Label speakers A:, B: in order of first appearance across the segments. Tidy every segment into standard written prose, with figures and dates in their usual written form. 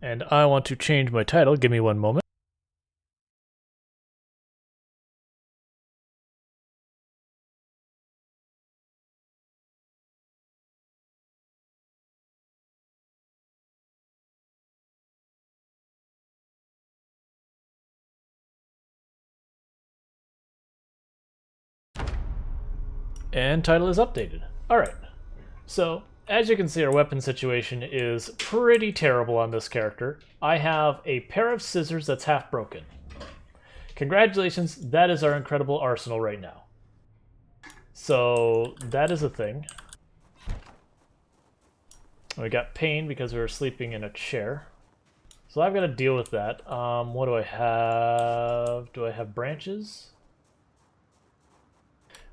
A: And I want to change my title. Give me one moment. And title is updated. Alright. So, as you can see, our weapon situation is pretty terrible on this character. I have a pair of scissors that's half broken. Congratulations, that is our incredible arsenal right now. So, that is a thing. We got pain because we were sleeping in a chair. So I've got to deal with that. What do I have? Do I have branches?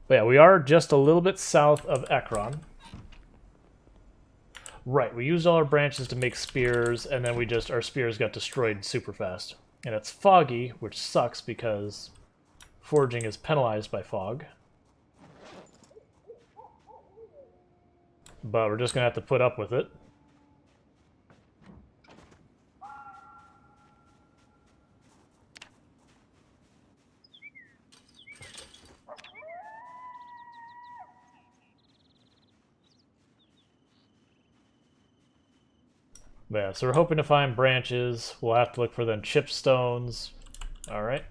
A: But yeah, we are just a little bit south of Ekron. Right, we used all our branches to make spears, and then our spears got destroyed super fast. And it's foggy, which sucks because forging is penalized by fog. But we're just going to have to put up with it. But yeah, so we're hoping to find branches. We'll have to look for then chipstones. Alright.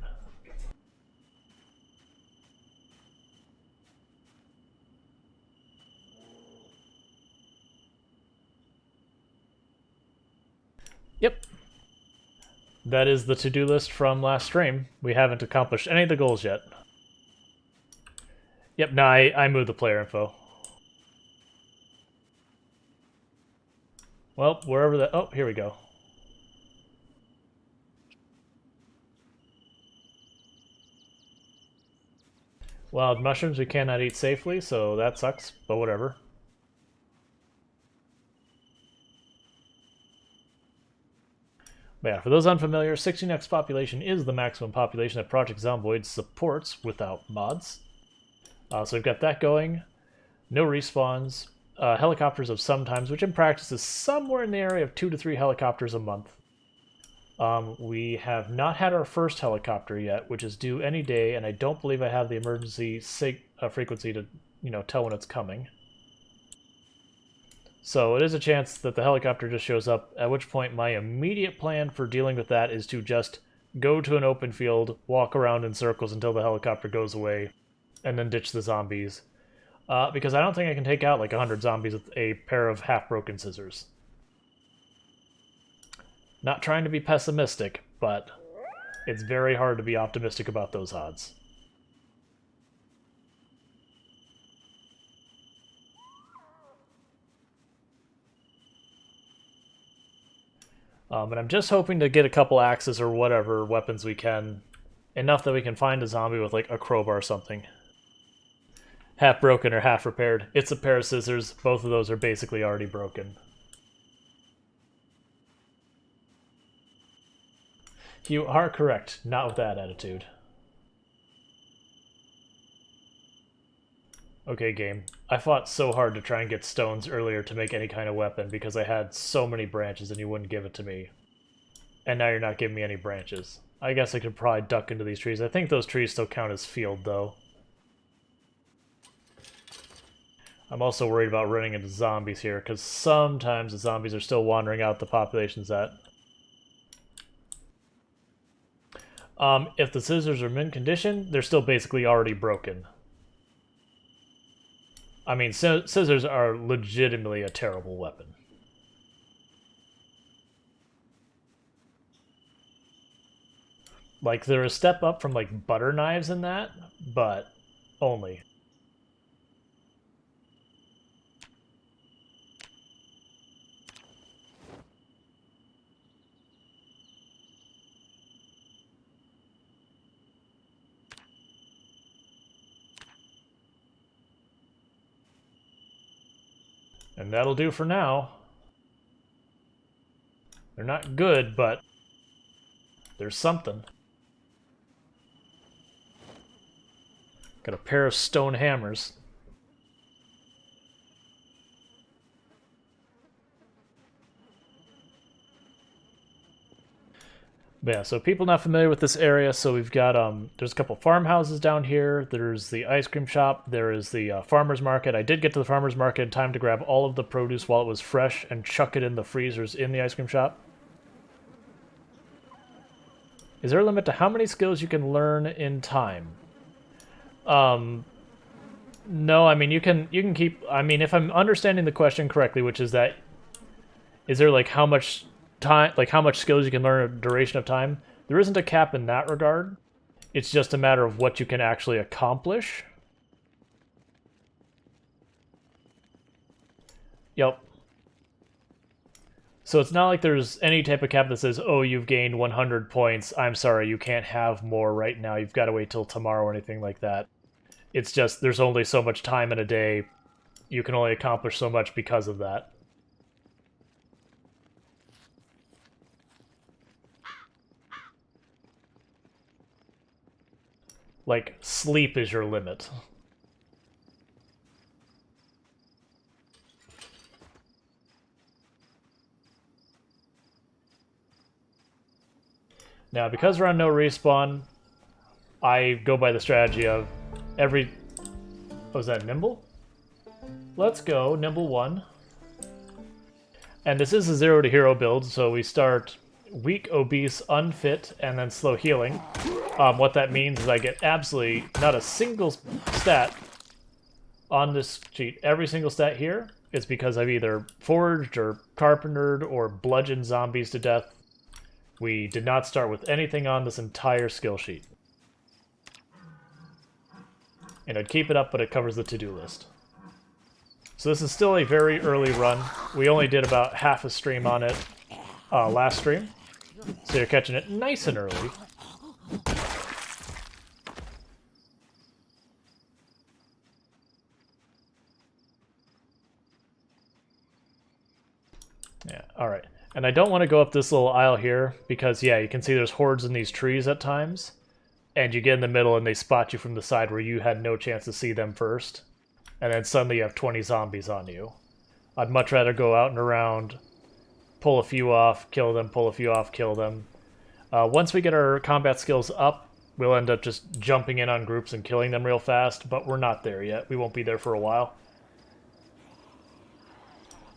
A: Yep. That is the to-do list from last stream. We haven't accomplished any of the goals yet. Yep, no, I moved the player info. Well, wherever that... Oh, here we go. Wild mushrooms we cannot eat safely, so that sucks, but whatever. But yeah, for those unfamiliar, 16x population is the maximum population that Project Zomboid supports without mods. So we've got that going. No respawns. Helicopters of sometimes, which in practice is somewhere in the area of 2 to 3 helicopters a month. We have not had our first helicopter yet, which is due any day, and I don't believe I have the emergency frequency to, tell when it's coming. So it is a chance that the helicopter just shows up, at which point my immediate plan for dealing with that is to just go to an open field, walk around in circles until the helicopter goes away, and then ditch the zombies. Because I don't think I can take out like 100 zombies with a pair of half-broken scissors. Not trying to be pessimistic, but it's very hard to be optimistic about those odds. And I'm just hoping to get a couple axes or whatever weapons we can. Enough that we can find a zombie with like a crowbar or something. Half broken or half repaired. It's a pair of scissors. Both of those are basically already broken. You are correct. Not with that attitude. Okay, game. I fought so hard to try and get stones earlier to make any kind of weapon because I had so many branches and you wouldn't give it to me. And now you're not giving me any branches. I guess I could probably duck into these trees. I think those trees still count as field, though. I'm also worried about running into zombies here, because sometimes the zombies are still wandering out the population's at. If the scissors are mint condition, they're still basically already broken. I mean, scissors are legitimately a terrible weapon. Like, they're a step up from, like, butter knives in that, but only. And that'll do for now. They're not good, but there's something. Got a pair of stone hammers. But yeah, so people not familiar with this area, so we've got, there's a couple farmhouses down here, there's the ice cream shop, there is the farmer's market. I did get to the farmer's market in time to grab all of the produce while it was fresh and chuck it in the freezers in the ice cream shop. Is there a limit to how many skills you can learn in time? No, I mean, you can keep, I mean, if I'm understanding the question correctly, which is that, is there like how much time, like how much skills you can learn in a duration of time? There isn't a cap in that regard. It's just a matter of what you can actually accomplish. Yep. So it's not like there's any type of cap that says, oh, you've gained 100 points. I'm sorry, you can't have more right now. You've got to wait till tomorrow or anything like that. It's just there's only so much time in a day. You can only accomplish so much because of that. Like, sleep is your limit. Now, because we're on no respawn, I go by the strategy of every... Oh, is that Nimble? Let's go, Nimble 1. And this is a 0 to hero build, so we start weak, obese, unfit, and then slow healing. What that means is I get absolutely not a single stat on this sheet. Every single stat here is because I've either forged or carpentered or bludgeoned zombies to death. We did not start with anything on this entire skill sheet. And I'd keep it up, but it covers the to-do list. So this is still a very early run. We only did about half a stream on it last stream. So you're catching it nice and early. Yeah, alright. And I don't want to go up this little aisle here, because, yeah, you can see there's hordes in these trees at times. And you get in the middle and they spot you from the side where you had no chance to see them first. And then suddenly you have 20 zombies on you. I'd much rather go out and around, pull a few off, kill them, pull a few off, kill them. Once we get our combat skills up, we'll end up just jumping in on groups and killing them real fast, but we're not there yet. We won't be there for a while.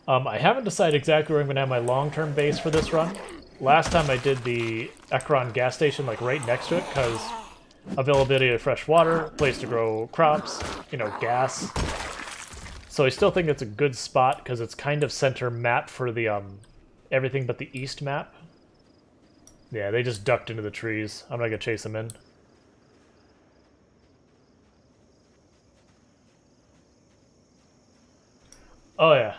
A: I haven't decided exactly where I'm going to have my long-term base for this run. Last time I did the Ekron gas station like right next to it, because availability of fresh water, place to grow crops, you know, gas. So I still think it's a good spot because it's kind of center map for the everything but the east map. Yeah, they just ducked into the trees. I'm not gonna chase them in. Oh yeah.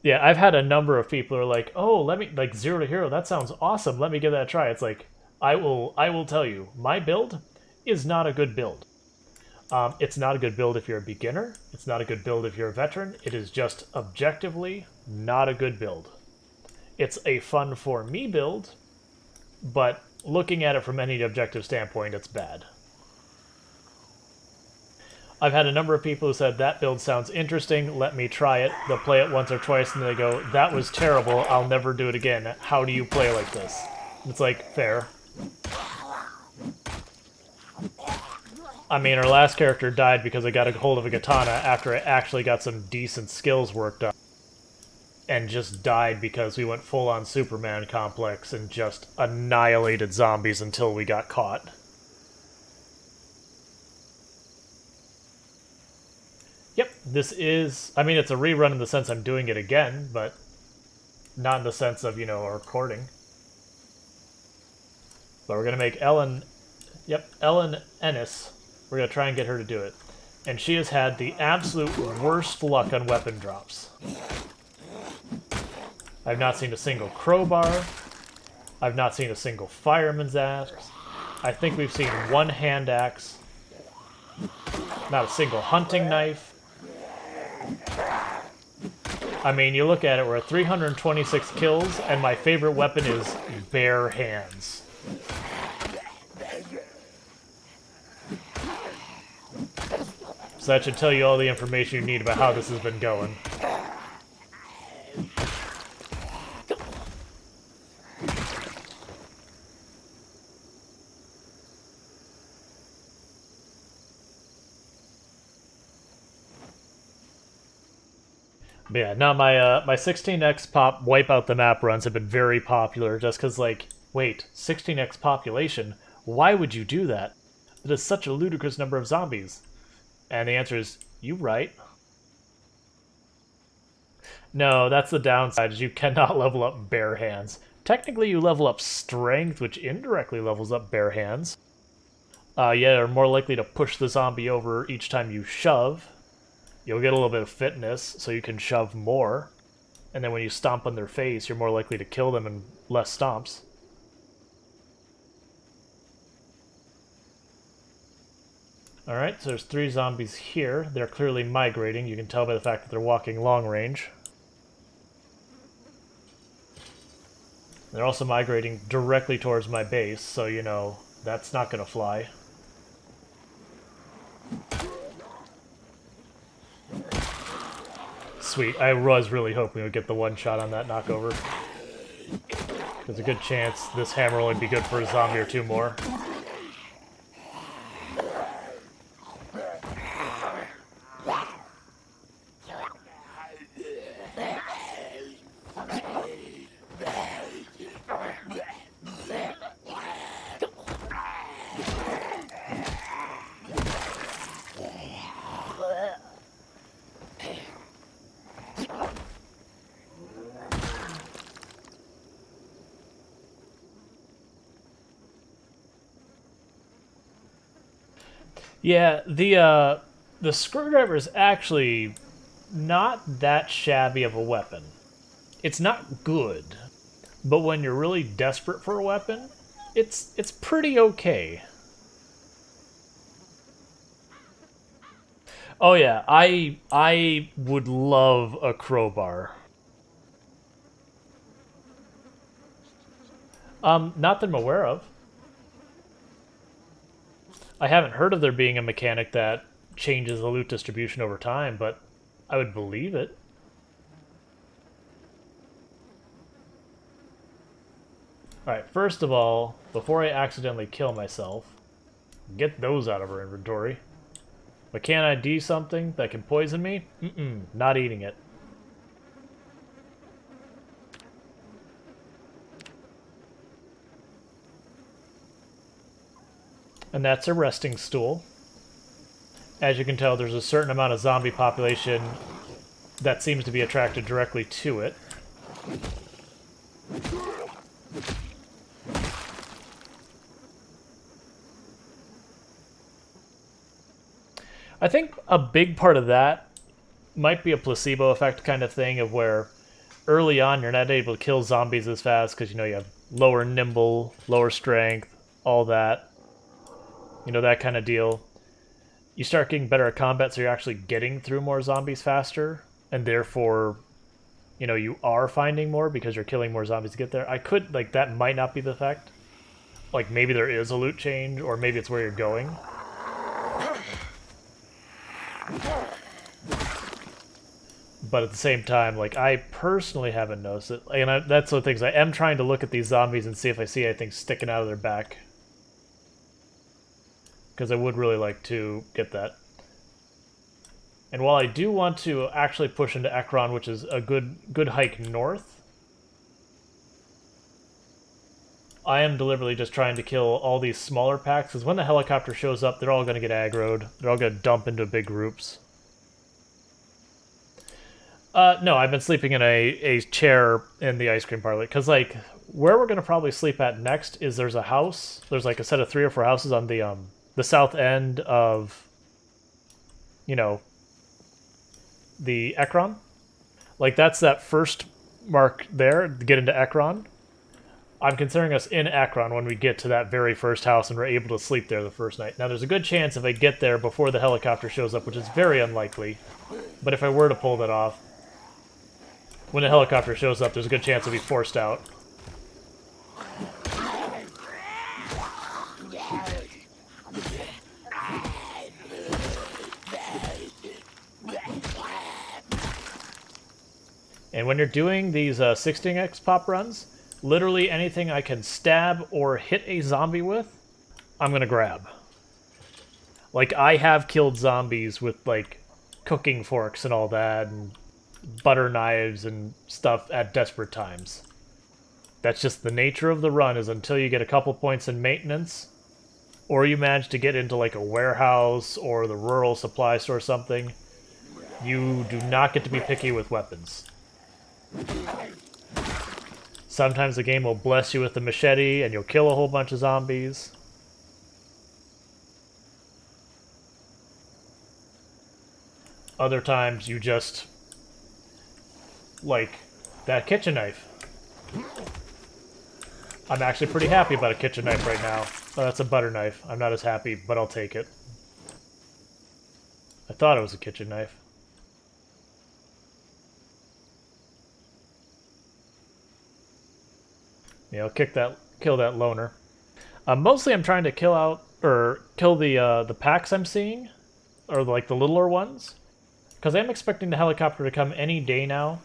A: Yeah, I've had a number of people who are like, oh, let me, like, 0 to hero, that sounds awesome, let me give that a try. It's like, I will tell you, my build is not a good build. It's not a good build if you're a beginner. It's not a good build if you're a veteran. It is just objectively not a good build. It's a fun for me build, but looking at it from any objective standpoint, it's bad. I've had a number of people who said, that build sounds interesting, let me try it. They'll play it once or twice and they go, that was terrible, I'll never do it again. How do you play like this? It's like, fair. I mean, our last character died because I got a hold of a katana after I actually got some decent skills worked up. And just died because we went full-on Superman complex and just annihilated zombies until we got caught. Yep, this is... I mean, it's a rerun in the sense I'm doing it again, but not in the sense of, you know, a recording. But we're going to make Ellen... Yep, Ellen Ennis. We're going to try and get her to do it. And she has had the absolute worst luck on weapon drops. I've not seen a single crowbar. I've not seen a single fireman's axe. I think we've seen one hand axe. Not a single hunting knife. I mean, you look at it, we're at 326 kills, and my favorite weapon is bare hands. So that should tell you all the information you need about how this has been going. But yeah, no, my 16x pop wipe out the map runs have been very popular just because, like, wait, 16x population? Why would you do that? It is such a ludicrous number of zombies. And the answer is, you right. No, that's the downside, is you cannot level up bare hands. Technically, you level up strength, which indirectly levels up bare hands. Yeah, you're more likely to push the zombie over each time you shove. You'll get a little bit of fitness, so you can shove more. And then when you stomp on their face, you're more likely to kill them in less stomps. Alright, so there's 3 zombies here. They're clearly migrating. You can tell by the fact that they're walking long range. They're also migrating directly towards my base, so, you know, that's not going to fly. Sweet. I was really hoping we'd get the one shot on that knockover. There's a good chance this hammer will only be good for a zombie or 2 more. Yeah, the screwdriver is actually not that shabby of a weapon. It's not good, but when you're really desperate for a weapon, it's pretty okay. Oh yeah, I would love a crowbar. Not that I'm aware of. I haven't heard of there being a mechanic that changes the loot distribution over time, but I would believe it. Alright, first of all, before I accidentally kill myself, get those out of our inventory. But can I do something that can poison me? Not eating it. And that's a resting stool. As you can tell, there's a certain amount of zombie population that seems to be attracted directly to it. I think a big part of that might be a placebo effect kind of thing, of where early on you're not able to kill zombies as fast because, you know, you have lower nimble, lower strength, all that. You know, that kind of deal. You start getting better at combat, so you're actually getting through more zombies faster, and therefore, you know, you are finding more because you're killing more zombies to get there. I could, like, that might not be the effect. Like, maybe there is a loot change, or maybe it's where you're going. But at the same time, like, I personally haven't noticed it. And that's the things. I am trying to look at these zombies and see if I see anything sticking out of their back. Because I would really like to get that. And while I do want to actually push into Ekron, which is a good hike north, I am deliberately just trying to kill all these smaller packs, because when the helicopter shows up, they're all going to get aggroed. They're all going to dump into big groups. No, I've been sleeping in a chair in the ice cream parlor, because, like, where we're going to probably sleep at next is there's a house. There's, like, a set of 3 or 4 houses on the south end of, you know, the Ekron. Like, that's that first mark there to get into Ekron. I'm considering us in Ekron when we get to that very first house and we're able to sleep there the first night. Now, there's a good chance if I get there before the helicopter shows up, which is very unlikely, but if I were to pull that off, when the helicopter shows up, there's a good chance I'll be forced out. And when you're doing these 16x pop runs, literally anything I can stab or hit a zombie with, I'm gonna grab. Like, I have killed zombies with, like, cooking forks and all that, and butter knives and stuff at desperate times. That's just the nature of the run, is until you get a couple points in maintenance, or you manage to get into like a warehouse or the rural supply store or something, you do not get to be picky with weapons. Sometimes the game will bless you with the machete and you'll kill a whole bunch of zombies. Other times you just, like that kitchen knife. I'm actually pretty happy about a kitchen knife right now. Oh, that's a butter knife. I'm not as happy, but I'll take it. I thought it was a kitchen knife. Yeah, I'll kill that loner. Mostly I'm trying to kill the packs I'm seeing, or like the littler ones, because I'm expecting the helicopter to come any day now,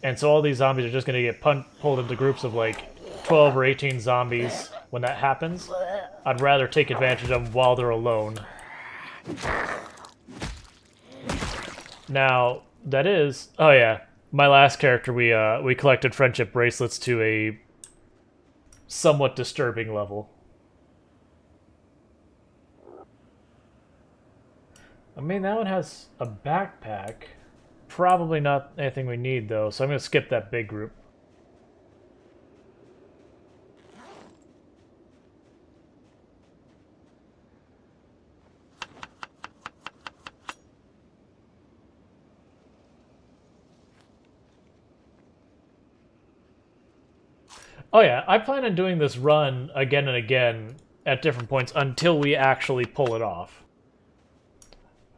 A: and so all these zombies are just going to get pulled into groups of like 12 or 18 zombies when that happens. I'd rather take advantage of them while they're alone. Now, that is... Oh yeah, my last character, we collected friendship bracelets to a somewhat disturbing level. I mean, that one has a backpack. Probably not anything we need, though, so I'm going to skip that big group. Oh yeah, I plan on doing this run again and again at different points until we actually pull it off.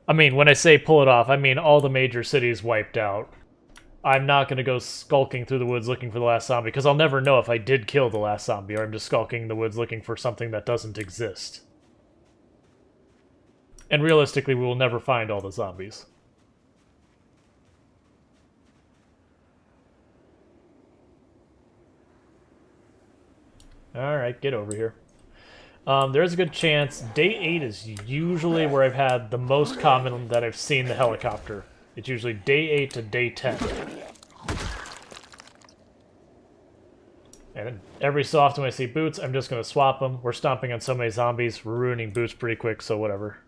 A: I mean, when I say pull it off, I mean all the major cities wiped out. I'm not going to go skulking through the woods looking for the last zombie, because I'll never know if I did kill the last zombie, or I'm just skulking in the woods looking for something that doesn't exist. And realistically, we will never find all the zombies. Alright, get over here. There's a good chance day 8 is usually where I've had the most common that I've seen the helicopter. It's usually day 8 to day 10. And every so often when I see boots, I'm just going to swap them. We're stomping on so many zombies, we're ruining boots pretty quick, so whatever.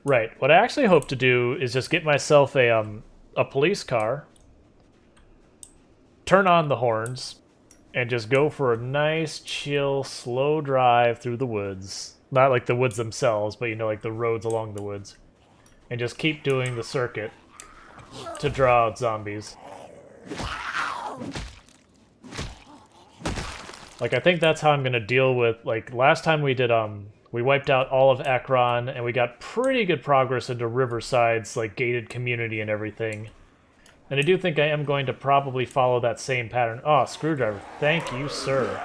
A: Right, what I actually hope to do is just get myself a police car, turn on the horns, and just go for a nice, chill, slow drive through the woods. Not like the woods themselves, but you know, like the roads along the woods. And just keep doing the circuit to draw out zombies. Like, I think that's how I'm gonna deal with, like, last time we did, we wiped out all of Akron, and we got pretty good progress into Riverside's, like, gated community and everything. And I do think I am going to probably follow that same pattern. Oh, screwdriver. Thank you, sir.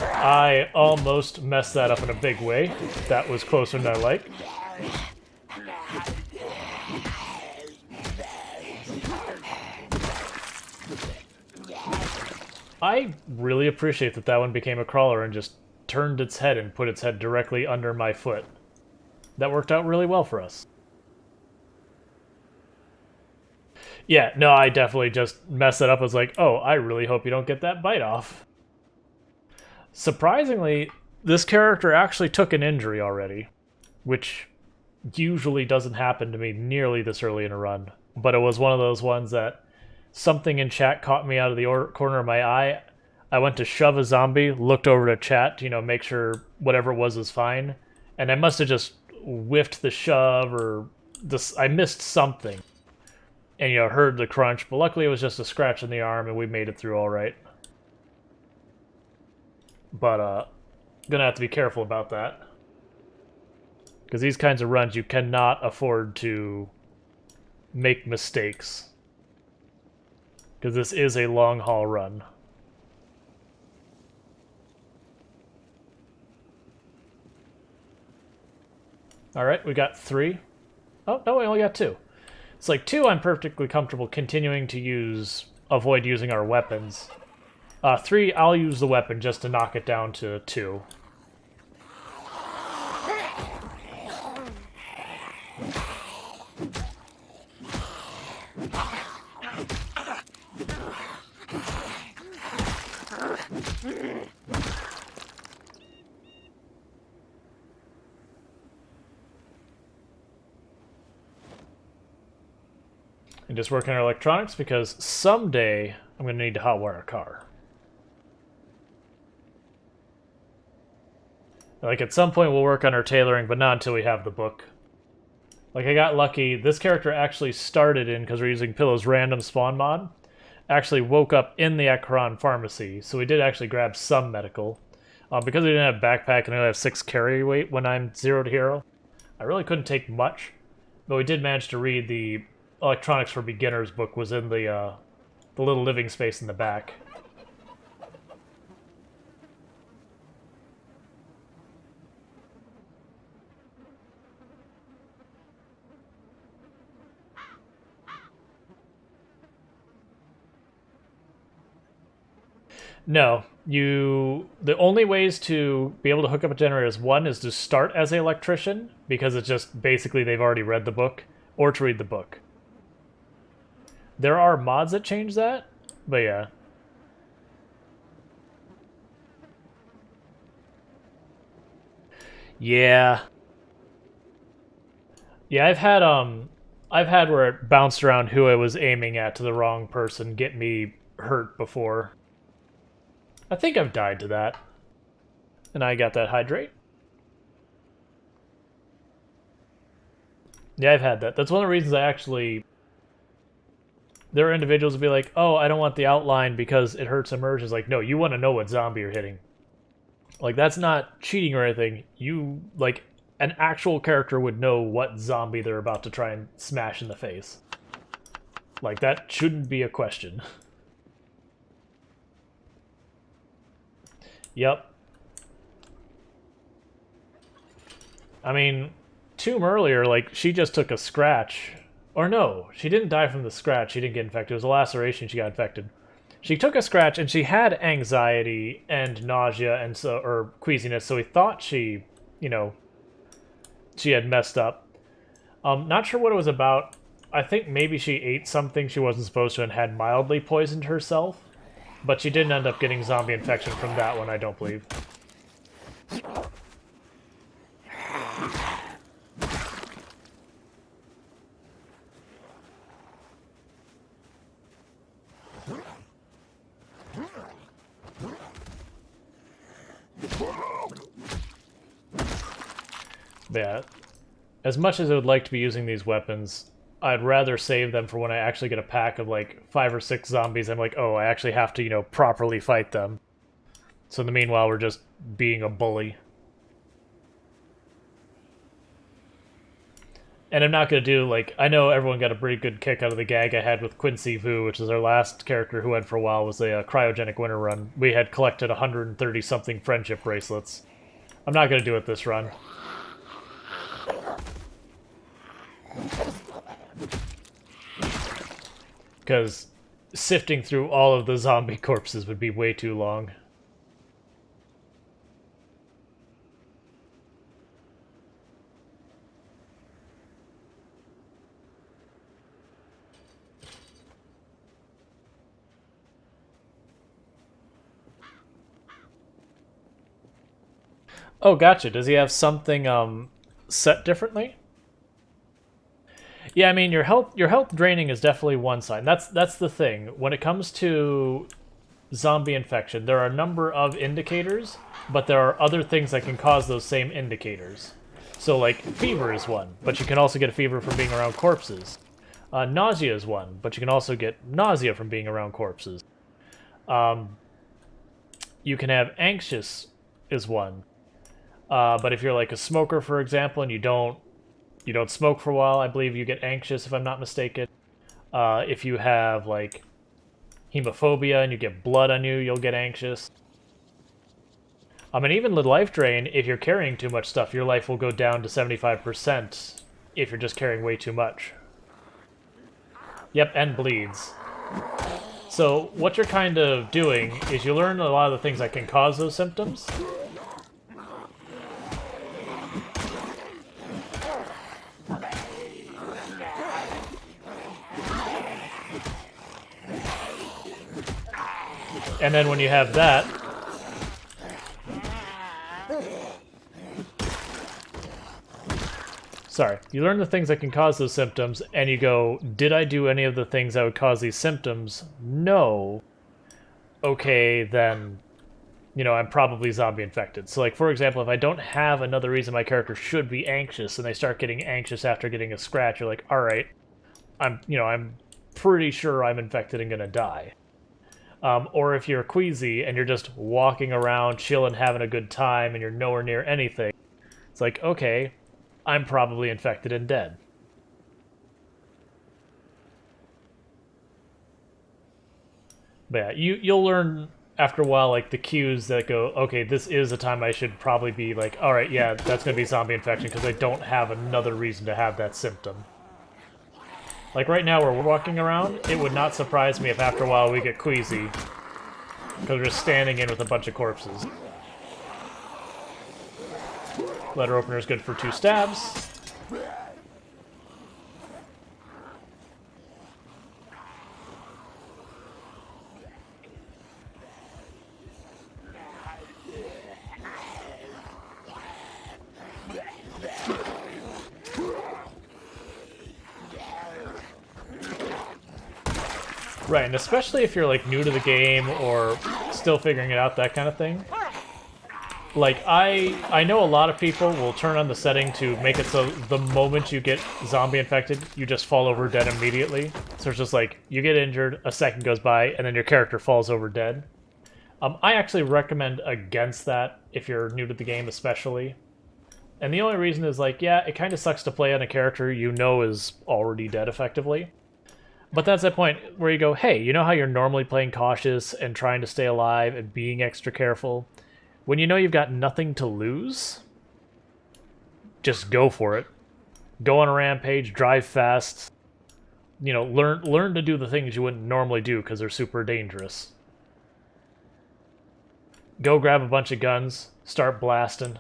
A: I almost messed that up in a big way. That was closer than I like. I really appreciate that one became a crawler and just turned its head and put its head directly under my foot. That worked out really well for us. Yeah, no, I definitely just messed it up. I was like, oh, I really hope you don't get that bite off. Surprisingly, this character actually took an injury already, which usually doesn't happen to me nearly this early in a run. But it was one of those ones that something in chat caught me out of the corner of my eye. I went to shove a zombie, looked over to chat, you know, make sure whatever it was fine. And I must have just whiffed the shove, or I missed something. And, you know, heard the crunch. But luckily it was just a scratch in the arm, and we made it through all right. But, gonna have to be careful about that. Because these kinds of runs, you cannot afford to make mistakes. Because this is a long-haul run. Alright, we got 3. Oh, no, we only got 2. It's like 2 I'm perfectly comfortable continuing to avoid using our weapons. 3, I'll use the weapon just to knock it down to 2. And just working on electronics because someday I'm going to need to hotwire a car. Like, at some point we'll work on our tailoring, but not until we have the book. Like, I got lucky. This character actually started in, because we're using Pillow's random spawn mod, actually woke up in the Ekron pharmacy, so we did actually grab some medical. Because we didn't have backpack and I only have 6 carry weight when I'm 0 to hero, I really couldn't take much, but we did manage to read the Electronics for Beginners book was in the little living space in the back. No, the only ways to be able to hook up a generator is, one is to start as an electrician, because it's just basically they've already read the book, or to read the book. There are mods that change that, but yeah. Yeah. Yeah, I've had where it bounced around who I was aiming at to the wrong person, get me hurt before. I think I've died to that. And I got that hydrate. Yeah, I've had that. That's one of the reasons I actually... There are individuals who be like, oh, I don't want the outline because it hurts immersion. It's like, no, you want to know what zombie you're hitting. Like, that's not cheating or anything. You, like, an actual character would know what zombie they're about to try and smash in the face. Like, that shouldn't be a question. Yep. I mean, Tomb earlier, like, she just took a scratch. Or no, she didn't die from the scratch. She didn't get infected. It was a laceration. She got infected. She took a scratch, and she had anxiety and nausea and or queasiness, so we thought she, you know, she had messed up. Not sure what it was about. I think maybe she ate something she wasn't supposed to and had mildly poisoned herself. But she didn't end up getting zombie infection from that one, I don't believe. Yeah, as much as I would like to be using these weapons, I'd rather save them for when I actually get a pack of like 5 or 6 zombies. I'm like, oh, I actually have to, you know, properly fight them. So in the meanwhile, we're just being a bully. And I'm not going to do, like, I know everyone got a pretty good kick out of the gag I had with Quincy Vu, which is our last character who went for a while, was a cryogenic winter run. We had collected 130-something friendship bracelets. I'm not going to do it this run. Because sifting through all of the zombie corpses would be way too long. Oh, gotcha. Does he have something set differently? Yeah, I mean your health draining is definitely one sign. That's the thing. When it comes to zombie infection, there are a number of indicators, but there are other things that can cause those same indicators. So like fever is one, but you can also get a fever from being around corpses. Nausea is one, but you can also get nausea from being around corpses. You can have anxious is one. But if you're like a smoker, for example, and you don't smoke for a while, I believe you get anxious, if I'm not mistaken. If you have, like, hemophobia and you get blood on you, you'll get anxious. And even the life drain, if you're carrying too much stuff, your life will go down to 75% if you're just carrying way too much. Yep, and bleeds. So what you're kind of doing is you learn a lot of the things that can cause those symptoms. And then when you have that, sorry, you learn the things that can cause those symptoms, and you go, did I do any of the things that would cause these symptoms? No. Okay, then, you know, I'm probably zombie infected. So, like, for example, if I don't have another reason my character should be anxious, and they start getting anxious after getting a scratch, you're like, all right, I'm pretty sure I'm infected and gonna die. Or if you're queasy and you're just walking around, chilling, having a good time, and you're nowhere near anything, it's like, okay, I'm probably infected and dead. But yeah, you'll learn after a while, like, the cues that go, okay, this is a time I should probably be like, all right, yeah, that's going to be zombie infection because I don't have another reason to have that symptom. Like right now, where we're walking around, it would not surprise me if after a while we get queasy because we're just standing in with a bunch of corpses. Letter opener is good for 2 stabs. Right, and especially if you're, like, new to the game or still figuring it out, that kind of thing. Like, I know a lot of people will turn on the setting to make it so the moment you get zombie infected, you just fall over dead immediately. So it's just like, you get injured, a second goes by, and then your character falls over dead. I actually recommend against that if you're new to the game especially. And the only reason is, like, yeah, it kind of sucks to play on a character you know is already dead effectively. But that's that point where you go, hey, you know how you're normally playing cautious and trying to stay alive and being extra careful? When you know you've got nothing to lose, just go for it. Go on a rampage, drive fast. You know, learn to do the things you wouldn't normally do because they're super dangerous. Go grab a bunch of guns, start blasting.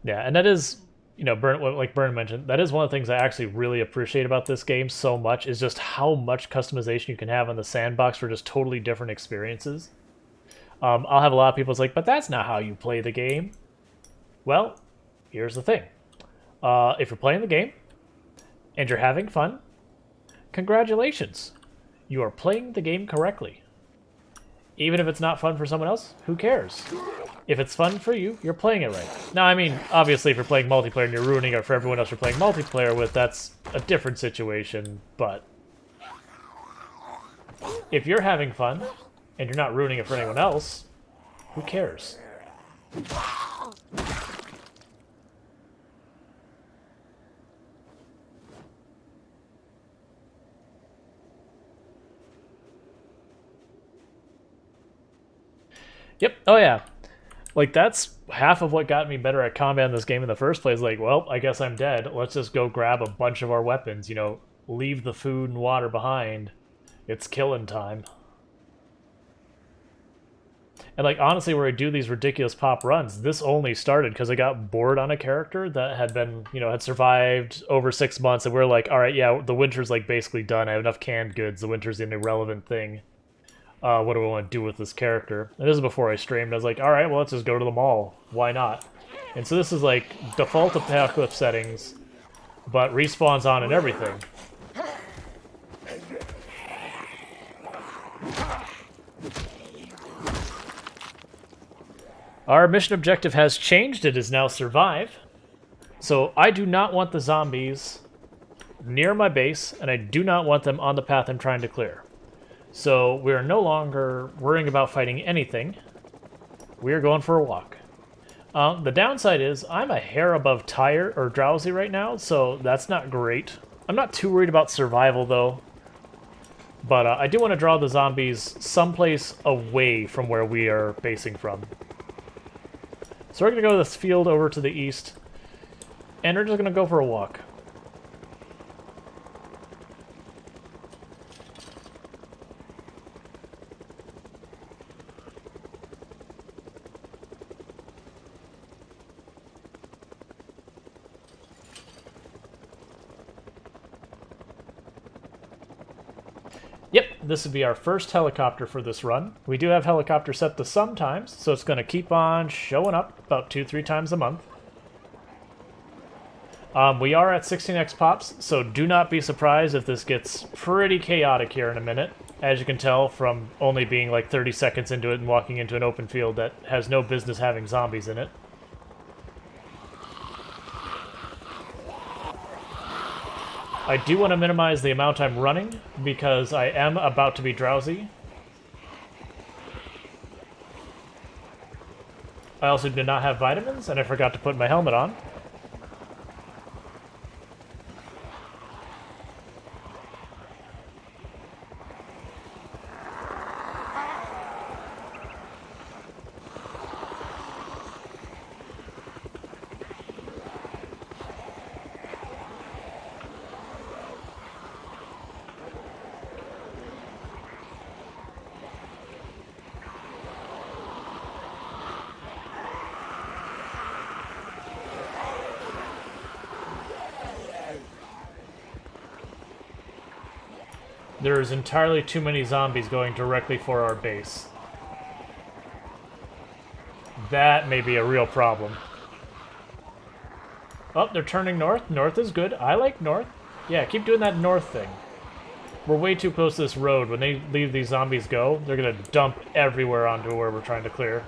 A: Yeah, and that is, you know, like Bern mentioned, that is one of the things I actually really appreciate about this game so much, is just how much customization you can have on the sandbox for just totally different experiences. I'll have a lot of people like, but that's not how you play the game. Well, here's the thing. If you're playing the game and you're having fun, congratulations. You are playing the game correctly. Even if it's not fun for someone else, who cares? If it's fun for you, you're playing it right. Now, I mean, obviously, if you're playing multiplayer and you're ruining it for everyone else you're playing multiplayer with, that's a different situation, but if you're having fun and you're not ruining it for anyone else, who cares? Yep. Oh, yeah. Like, that's half of what got me better at combat in this game in the first place. Like, well, I guess I'm dead. Let's just go grab a bunch of our weapons, you know, leave the food and water behind. It's killing time. And, like, honestly, where I do these ridiculous pop runs, this only started because I got bored on a character that had been, you know, had survived over 6 months, and we're like, all right, yeah, the winter's, like, basically done. I have enough canned goods. The winter's an irrelevant thing. What do I want to do with this character? And this is before I streamed. I was like, all right, well, let's just go to the mall. Why not? And so this is, like, default apocalypse settings, but respawns on and everything. Our mission objective has changed. It is now survive. So I do not want the zombies near my base, and I do not want them on the path I'm trying to clear. So we are no longer worrying about fighting anything. We are going for a walk. The downside is I'm a hair above tired or drowsy right now, so that's not great. I'm not too worried about survival, though. But I do want to draw the zombies someplace away from where we are basing from. So So we're going to go this field over to the east, and we're just going to go for a walk. Yep, this would be our first helicopter for this run. We do have helicopter set to sometimes, so it's going to keep on showing up about 2-3 times a month. We are at 16x pops, so do not be surprised if this gets pretty chaotic here in a minute. As you can tell from only being like 30 seconds into it and walking into an open field that has no business having zombies in it. I do want to minimize the amount I'm running, because I am about to be drowsy. I also did not have vitamins, and I forgot to put my helmet on. There's entirely too many zombies going directly for our base. That may be a real problem. Oh, they're turning north. North is good. I like north. Yeah, keep doing that north thing. We're way too close to this road. When they leave these zombies go, they're going to dump everywhere onto where we're trying to clear.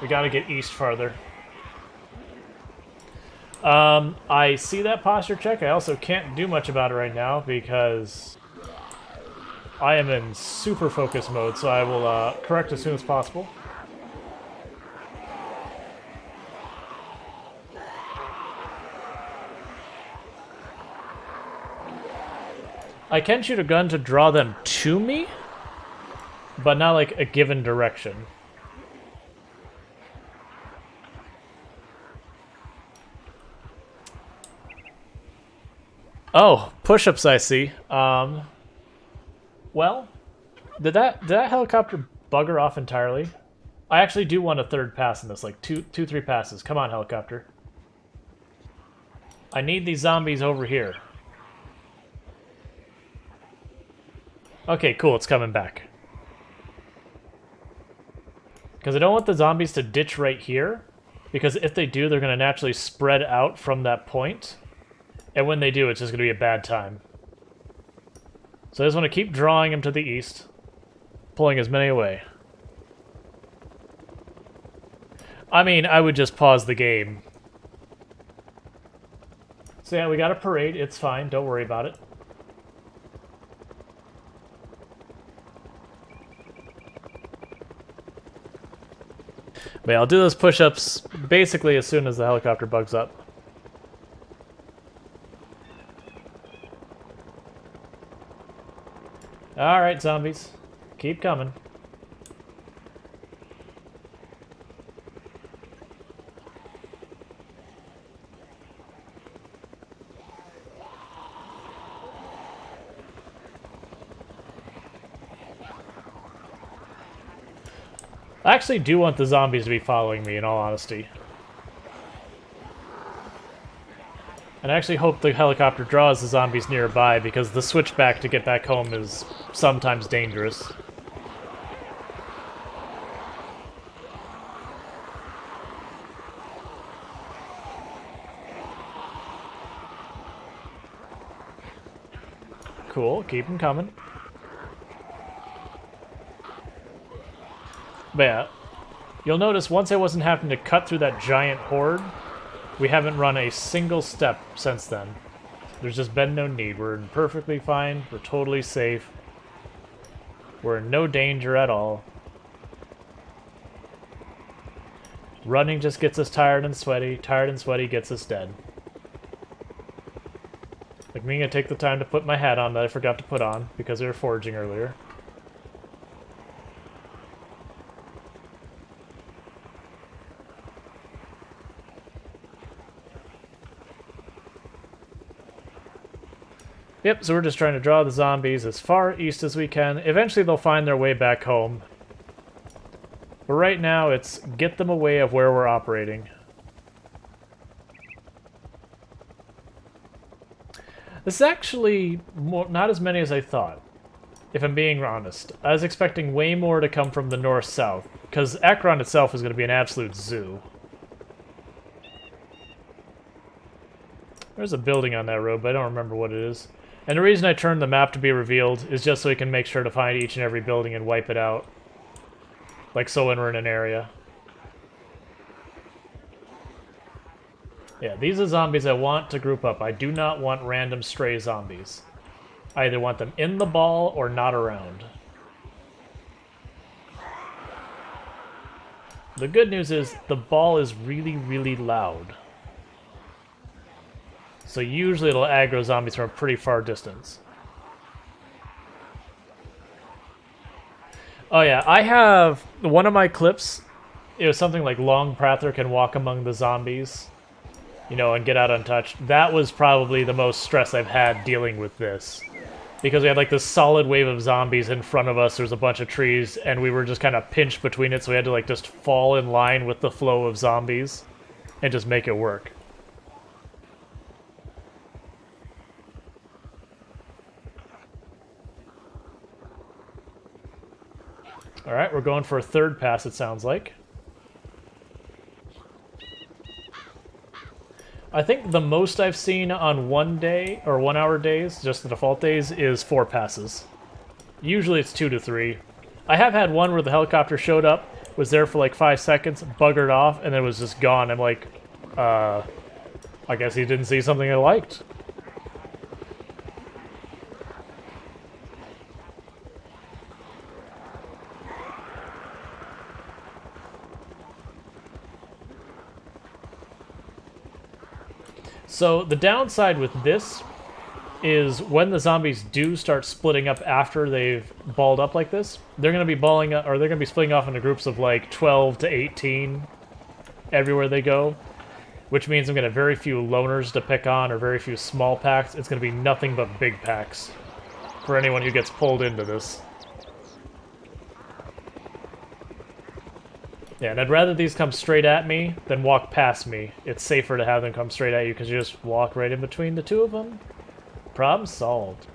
A: We got to get east farther. I see that posture check. I also can't do much about it right now because I am in super focus mode, so I will correct as soon as possible. I can shoot a gun to draw them to me, but not like a given direction. Oh, push-ups I see. Well, did that helicopter bugger off entirely? I actually do want a third pass in this, like two, 3 passes. Come on, helicopter. I need these zombies over here. Okay, cool, it's coming back. Because I don't want the zombies to ditch right here, because if they do, they're going to naturally spread out from that point. And when they do, it's just going to be a bad time. So I just want to keep drawing them to the east, pulling as many away. I mean, I would just pause the game. So yeah, we got a parade. It's fine. Don't worry about it. But yeah, I'll do those push-ups basically as soon as the helicopter bugs up. Alright, zombies. Keep coming. I actually do want the zombies to be following me, in all honesty. And I actually hope the helicopter draws the zombies nearby, because the switchback to get back home is sometimes dangerous. Cool, keep them coming. But yeah, you'll notice once I wasn't having to cut through that giant horde, we haven't run a single step since then. There's just been no need. We're perfectly fine. We're totally safe. We're in no danger at all. Running just gets us tired and sweaty. Tired and sweaty gets us dead. Like me, I take the time to put my hat on that I forgot to put on because we were foraging earlier. Yep, so we're just trying to draw the zombies as far east as we can. Eventually they'll find their way back home. But right now it's get them away of where we're operating. This is actually not as many as I thought, if I'm being honest. I was expecting way more to come from the north-south, because Akron itself is going to be an absolute zoo. There's a building on that road, but I don't remember what it is. And the reason I turned the map to be revealed is just so we can make sure to find each and every building and wipe it out. Like so when we're in an area. Yeah, these are zombies I want to group up. I do not want random stray zombies. I either want them in the ball or not around. The good news is the ball is really, really loud. So usually it'll aggro zombies from a pretty far distance. Oh yeah, I have one of my clips. It was something like Long Prather can walk among the zombies, you know, and get out untouched. That was probably the most stress I've had dealing with this. Because we had like this solid wave of zombies in front of us, there was a bunch of trees, and we were just kind of pinched between it, so we had to like just fall in line with the flow of zombies and just make it work. Alright, we're going for a third pass, it sounds like. I think the most I've seen on 1 day, or 1 hour days, just the default days, is 4 passes. Usually it's 2 to 3. I have had one where the helicopter showed up, was there for like 5 seconds, buggered off, and then was just gone. I'm like, I guess he didn't see something I liked. So the downside with this is when the zombies do start splitting up after they've balled up like this, they're going to be balling up, or they're going to be splitting off into groups of like 12 to 18 everywhere they go, which means I'm going to have very few loners to pick on or very few small packs. It's going to be nothing but big packs for anyone who gets pulled into this. Yeah, and I'd rather these come straight at me than walk past me. It's safer to have them come straight at you because you just walk right in between the two of them. Problem solved.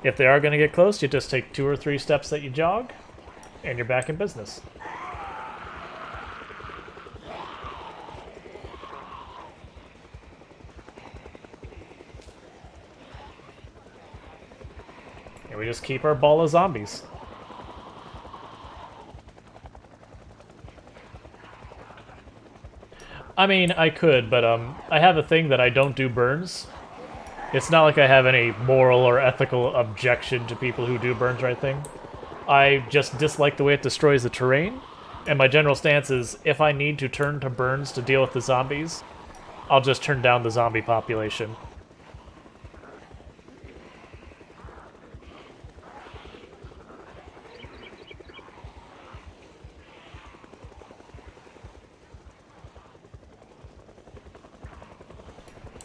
A: If they are going to get close, you just take 2 or 3 steps that you jog, and you're back in business. And we just keep our ball of zombies. I mean, I could, but I have a thing that I don't do burns. It's not like I have any moral or ethical objection to people who do burns or anything. I just dislike the way it destroys the terrain, and my general stance is if I need to turn to burns to deal with the zombies, I'll just turn down the zombie population.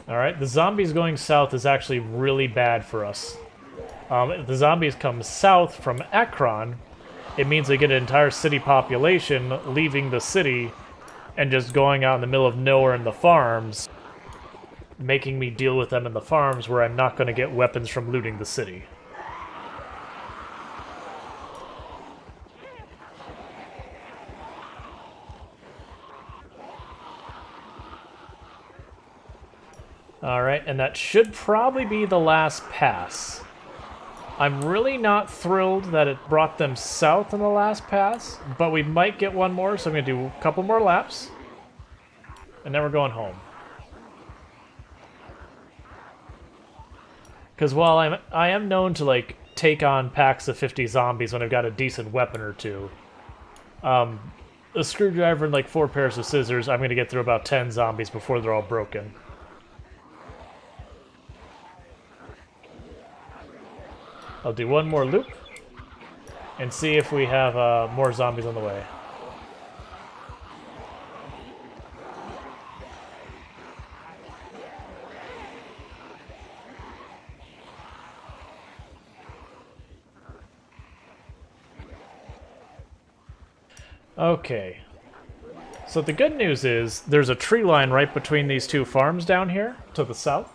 A: Alright, the zombies going south is actually really bad for us. If the zombies come south from Akron, it means they get an entire city population leaving the city and just going out in the middle of nowhere in the farms, making me deal with them in the farms where I'm not going to get weapons from looting the city. Alright, and that should probably be the last pass. I'm really not thrilled that it brought them south in the last pass, but we might get one more, so I'm going to do a couple more laps. And then we're going home. Because while I am known to, like, take on packs of 50 zombies when I've got a decent weapon or two, a screwdriver and, like, 4 pairs of scissors, I'm going to get through about 10 zombies before they're all broken. I'll do one more loop and see if we have more zombies on the way. Okay. So the good news is there's a tree line right between these two farms down here to the south.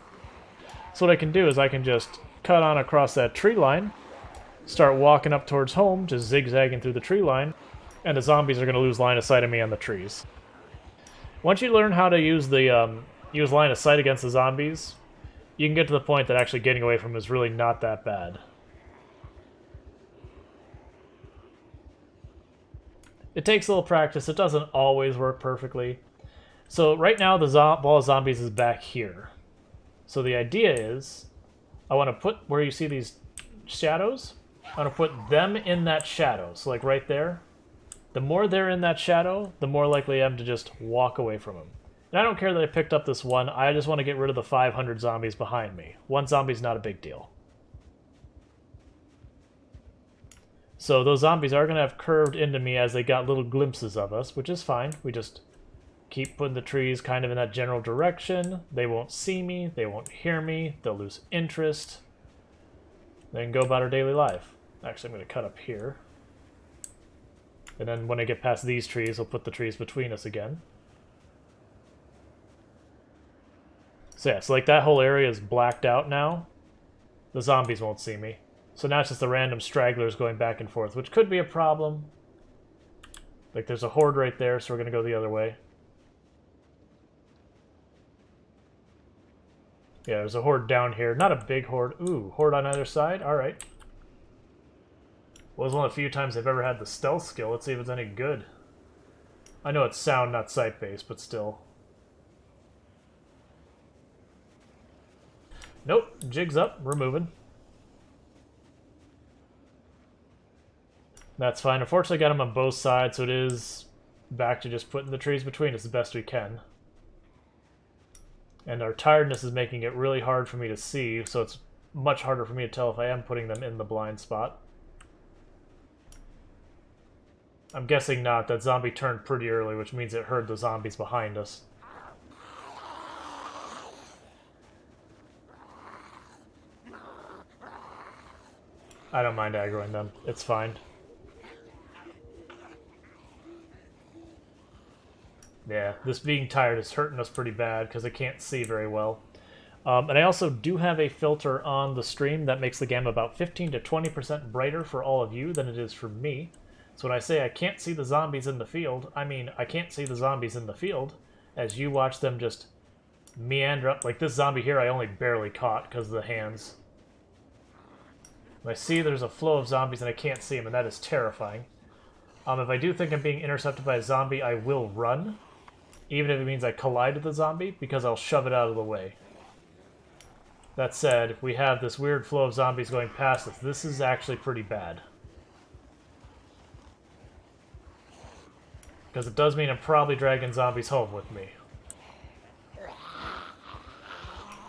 A: So what I can do is I can just cut on across that tree line, start walking up towards home, just zigzagging through the tree line, and the zombies are going to lose line of sight of me on the trees. Once you learn how to use the use line of sight against the zombies, you can get to the point that actually getting away from them is really not that bad. It takes a little practice. It doesn't always work perfectly. So right now the ball of zombies is back here. So the idea is I want to put where you see these shadows, I want to put them in that shadow. So like right there. The more they're in that shadow, the more likely I am to just walk away from them. And I don't care that I picked up this one. I just want to get rid of the 500 zombies behind me. One zombie's not a big deal. So those zombies are going to have curved into me as they got little glimpses of us, which is fine. We just keep putting the trees kind of in that general direction. They won't see me. They won't hear me. They'll lose interest. They can go about our daily life. Actually, I'm going to cut up here. And then when I get past these trees, I'll put the trees between us again. So yeah, so like that whole area is blacked out now. The zombies won't see me. So now it's just the random stragglers going back and forth, which could be a problem. Like there's a horde right there, so we're going to go the other way. Yeah, there's a horde down here. Not a big horde. Ooh, horde on either side? Alright. Well, it's one of the few times I've ever had the stealth skill. Let's see if it's any good. I know it's sound, not sight-based, but still. Nope, jig's up. We're moving. That's fine. Unfortunately, I got them on both sides, so it is back to just putting the trees between us the best we can. And our tiredness is making it really hard for me to see, so it's much harder for me to tell if I am putting them in the blind spot. I'm guessing not. That zombie turned pretty early, which means it heard the zombies behind us. I don't mind aggroing them. It's fine. Yeah, this being tired is hurting us pretty bad because I can't see very well. And I also do have a filter on the stream that makes the game about 15 to 20% brighter for all of you than it is for me. So when I say I can't see the zombies in the field, I mean I can't see the zombies in the field as you watch them just meander up. Like this zombie here I only barely caught because of the hands. I see there's a flow of zombies and I can't see them, and that is terrifying. If I do think I'm being intercepted by a zombie, I will run. Even if it means I collide with the zombie, because I'll shove it out of the way. That said, if we have this weird flow of zombies going past us, this is actually pretty bad. Because it does mean I'm probably dragging zombies home with me.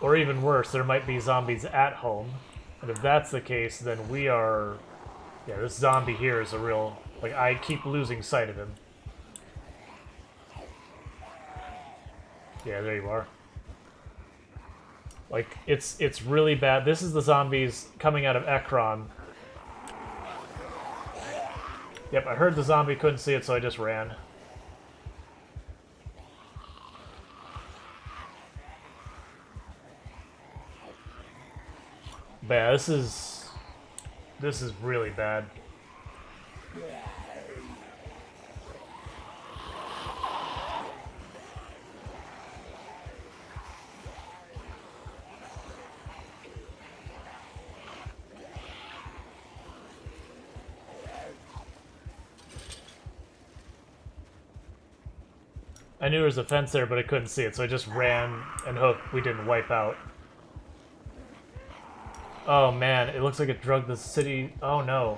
A: Or even worse, there might be zombies at home. And if that's the case, then we are... Yeah, this zombie here is a real... Like, I keep losing sight of him. Yeah, there you are. Like, it's really bad. This is the zombies coming out of Ekron. Yep, I heard the zombie, couldn't see it, so I just ran. But yeah, this is really bad. I knew there was a fence there, but I couldn't see it, so I just ran and hoped we didn't wipe out. Oh man, it looks like it drugged the city. Oh no.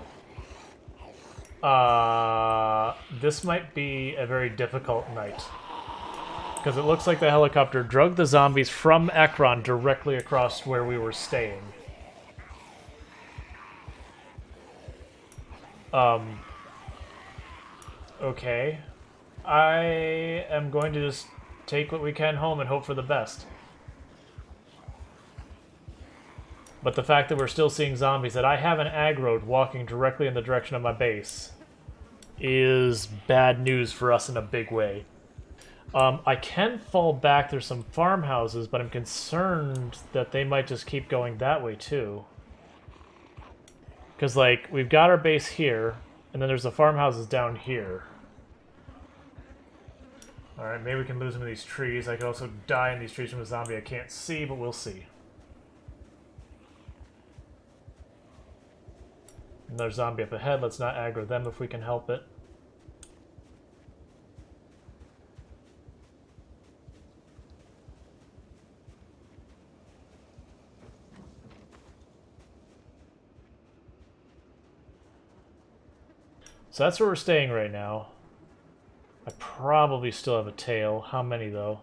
A: This might be a very difficult night. Because it looks like the helicopter drugged the zombies from Ekron directly across where we were staying. Okay. I am going to just take what we can home and hope for the best. But the fact that we're still seeing zombies that I haven't aggroed walking directly in the direction of my base is bad news for us in a big way. I can fall back. There's some farmhouses, but I'm concerned that they might just keep going that way too. Because, like, we've got our base here, and then there's the farmhouses down here. Alright, maybe we can lose them in these trees. I could also die in these trees from a zombie I can't see, but we'll see. Another zombie up ahead. Let's not aggro them if we can help it. So that's where we're staying right now. I probably still have a tail. How many, though?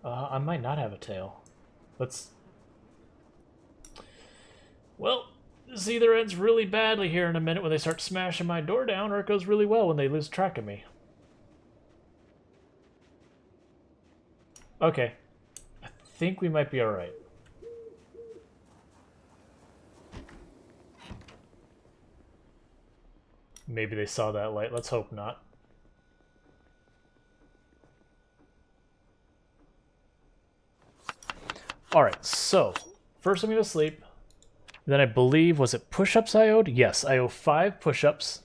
A: I might not have a tail. Let's... Well, this either ends really badly here in a minute when they start smashing my door down, or it goes really well when they lose track of me. Okay. I think we might be alright. Maybe they saw that light. Let's hope not. Alright, so first I'm going to sleep. Then I believe, was it push-ups I owed? Yes, I owe 5 push-ups.